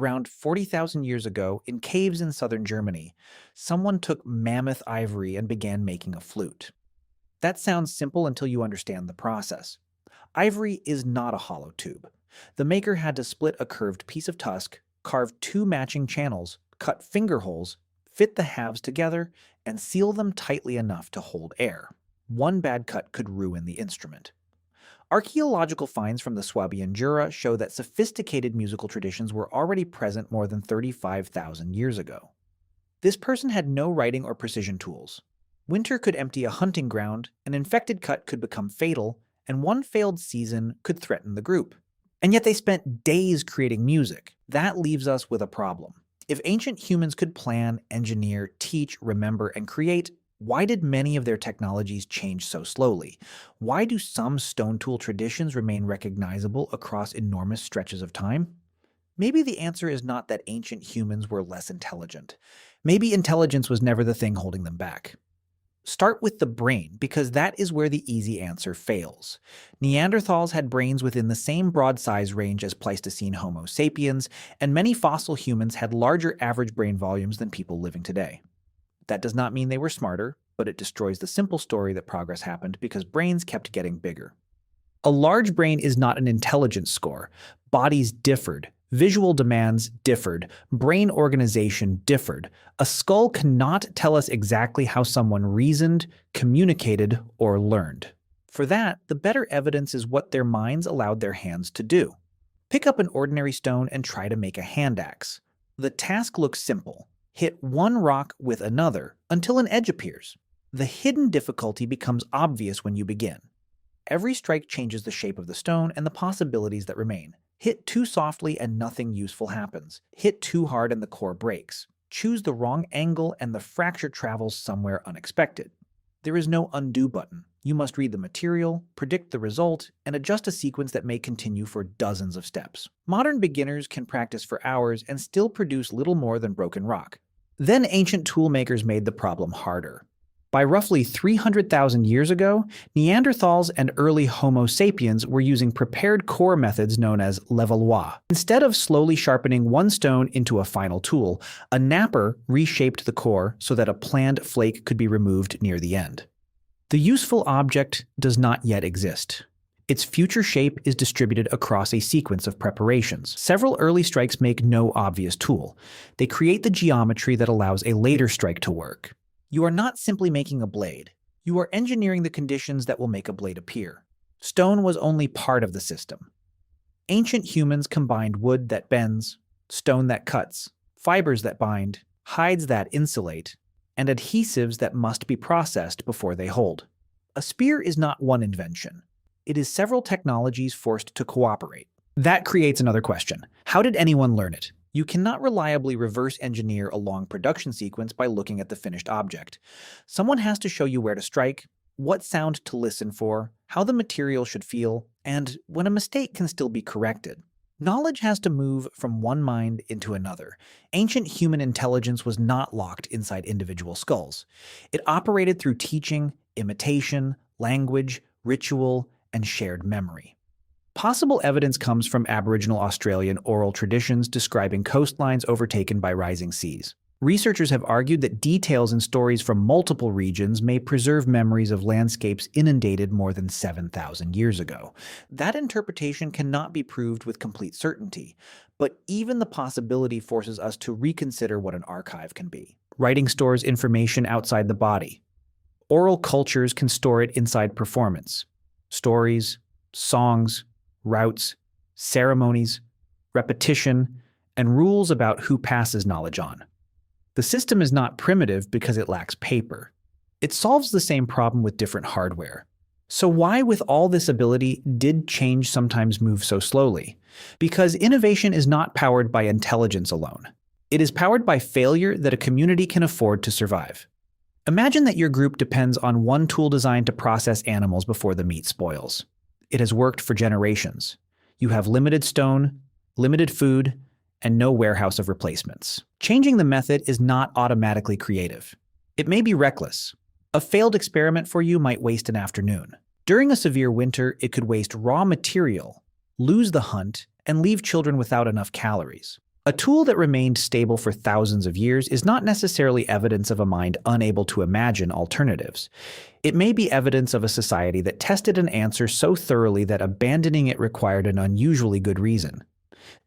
Around 40,000 years ago, in caves in southern Germany, someone took mammoth ivory and began making a flute. That sounds simple until you understand the process. Ivory is not a hollow tube. The maker had to split a curved piece of tusk, carve two matching channels, cut finger holes, fit the halves together, and seal them tightly enough to hold air. One bad cut could ruin the instrument. Archaeological finds from the Swabian Jura show that sophisticated musical traditions were already present more than 35,000 years ago. This person had no writing or precision tools. Winter could empty a hunting ground, an infected cut could become fatal, and one failed season could threaten the group. And yet they spent days creating music. That leaves us with a problem. If ancient humans could plan, engineer, teach, remember, and create, why did many of their technologies change so slowly? Why do some stone tool traditions remain recognizable across enormous stretches of time? Maybe the answer is not that ancient humans were less intelligent. Maybe intelligence was never the thing holding them back. Start with the brain, because that is where the easy answer fails. Neanderthals had brains within the same broad size range as Pleistocene Homo sapiens, and many fossil humans had larger average brain volumes than people living today. That does not mean they were smarter, but it destroys the simple story that progress happened because brains kept getting bigger. A large brain is not an intelligence score. Bodies differed. Visual demands differed. Brain organization differed. A skull cannot tell us exactly how someone reasoned, communicated, or learned. For that, the better evidence is what their minds allowed their hands to do. Pick up an ordinary stone and try to make a hand axe. The task looks simple. Hit one rock with another until an edge appears. The hidden difficulty becomes obvious when you begin. Every strike changes the shape of the stone and the possibilities that remain. Hit too softly and nothing useful happens. Hit too hard and the core breaks. Choose the wrong angle and the fracture travels somewhere unexpected. There is no undo button. You must read the material, predict the result, and adjust a sequence that may continue for dozens of steps. Modern beginners can practice for hours and still produce little more than broken rock. Then ancient toolmakers made the problem harder. By roughly 300,000 years ago, Neanderthals and early Homo sapiens were using prepared core methods known as levallois. Instead of slowly sharpening one stone into a final tool, a napper reshaped the core so that a planned flake could be removed near the end. The useful object does not yet exist. Its future shape is distributed across a sequence of preparations. Several early strikes make no obvious tool. They create the geometry that allows a later strike to work. You are not simply making a blade. You are engineering the conditions that will make a blade appear. Stone was only part of the system. Ancient humans combined wood that bends, stone that cuts, fibers that bind, hides that insulate, and adhesives that must be processed before they hold. A spear is not one invention. It is several technologies forced to cooperate. That creates another question. How did anyone learn it? You cannot reliably reverse engineer a long production sequence by looking at the finished object. Someone has to show you where to strike, what sound to listen for, how the material should feel, and when a mistake can still be corrected. Knowledge has to move from one mind into another. Ancient human intelligence was not locked inside individual skulls. It operated through teaching, imitation, language, ritual, and shared memory. Possible evidence comes from Aboriginal Australian oral traditions describing coastlines overtaken by rising seas. Researchers have argued that details and stories from multiple regions may preserve memories of landscapes inundated more than 7,000 years ago. That interpretation cannot be proved with complete certainty, but even the possibility forces us to reconsider what an archive can be. Writing stores information outside the body. Oral cultures can store it inside performance. Stories, songs, routes, ceremonies, repetition, and rules about who passes knowledge on. The system is not primitive because it lacks paper. It solves the same problem with different hardware. So why, with all this ability, did change sometimes move so slowly? Because innovation is not powered by intelligence alone. It is powered by failure that a community can afford to survive. Imagine that your group depends on one tool designed to process animals before the meat spoils. It has worked for generations. You have limited stone, limited food, and no warehouse of replacements. Changing the method is not automatically creative. It may be reckless. A failed experiment for you might waste an afternoon. During a severe winter, it could waste raw material, lose the hunt, and leave children without enough calories. A tool that remained stable for thousands of years is not necessarily evidence of a mind unable to imagine alternatives. It may be evidence of a society that tested an answer so thoroughly that abandoning it required an unusually good reason.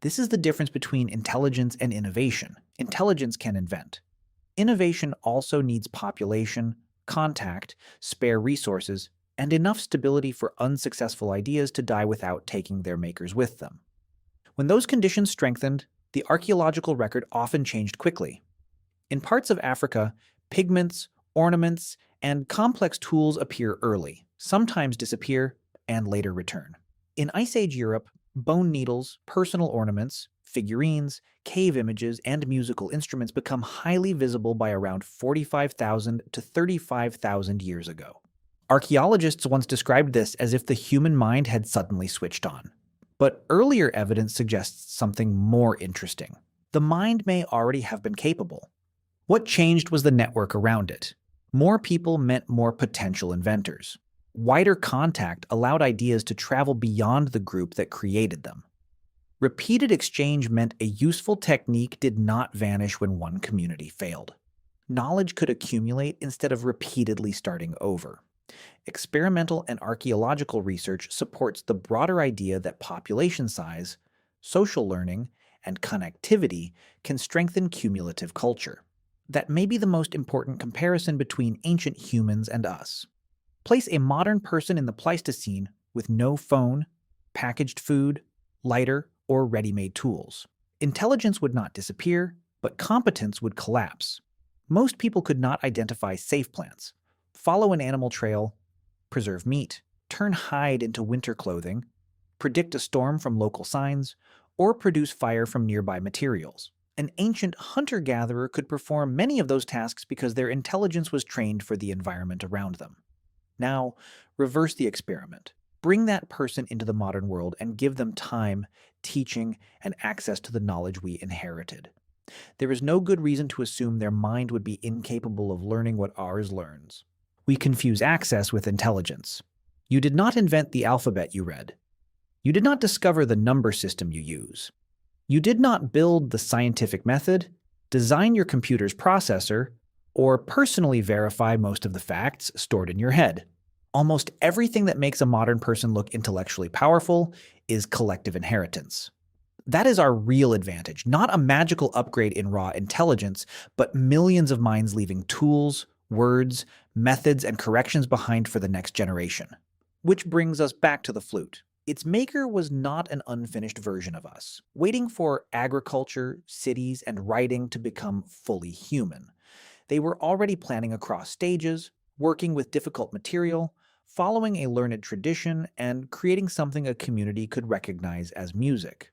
This is the difference between intelligence and innovation. Intelligence can invent. Innovation also needs population, contact, spare resources, and enough stability for unsuccessful ideas to die without taking their makers with them. When those conditions strengthened, the archaeological record often changed quickly. In parts of Africa, pigments, ornaments, and complex tools appear early, sometimes disappear, and later return. In Ice Age Europe, bone needles, personal ornaments, figurines, cave images, and musical instruments become highly visible by around 45,000 to 35,000 years ago. Archaeologists once described this as if the human mind had suddenly switched on. But earlier evidence suggests something more interesting. The mind may already have been capable. What changed was the network around it. More people meant more potential inventors. Wider contact allowed ideas to travel beyond the group that created them. Repeated exchange meant a useful technique did not vanish when one community failed. Knowledge could accumulate instead of repeatedly starting over. Experimental and archaeological research supports the broader idea that population size, social learning, and connectivity can strengthen cumulative culture. That may be the most important comparison between ancient humans and us. Place a modern person in the Pleistocene with no phone, packaged food, lighter, or ready-made tools. Intelligence would not disappear, but competence would collapse. Most people could not identify safe plants, follow an animal trail, preserve meat, turn hide into winter clothing, predict a storm from local signs, or produce fire from nearby materials. An ancient hunter-gatherer could perform many of those tasks because their intelligence was trained for the environment around them. Now, reverse the experiment. Bring that person into the modern world and give them time, teaching, and access to the knowledge we inherited. There is no good reason to assume their mind would be incapable of learning what ours learns. We confuse access with intelligence. You did not invent the alphabet you read. You did not discover the number system you use. You did not build the scientific method, design your computer's processor, or personally verify most of the facts stored in your head. Almost everything that makes a modern person look intellectually powerful is collective inheritance. That is our real advantage, not a magical upgrade in raw intelligence, but millions of minds leaving tools, words, methods, and corrections behind for the next generation. Which brings us back to the flute. Its maker was not an unfinished version of us, waiting for agriculture, cities, and writing to become fully human. They were already planning across stages, working with difficult material, following a learned tradition, and creating something a community could recognize as music.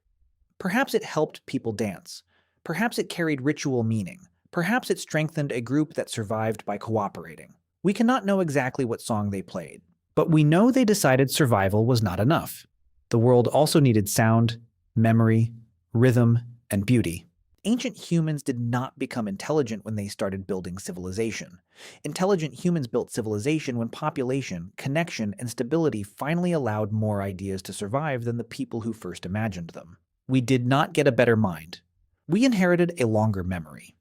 Perhaps it helped people dance. Perhaps it carried ritual meaning. Perhaps it strengthened a group that survived by cooperating. We cannot know exactly what song they played, but we know they decided survival was not enough. The world also needed sound, memory, rhythm, and beauty. Ancient humans did not become intelligent when they started building civilization. Intelligent humans built civilization when population, connection, and stability finally allowed more ideas to survive than the people who first imagined them. We did not get a better mind. We inherited a longer memory.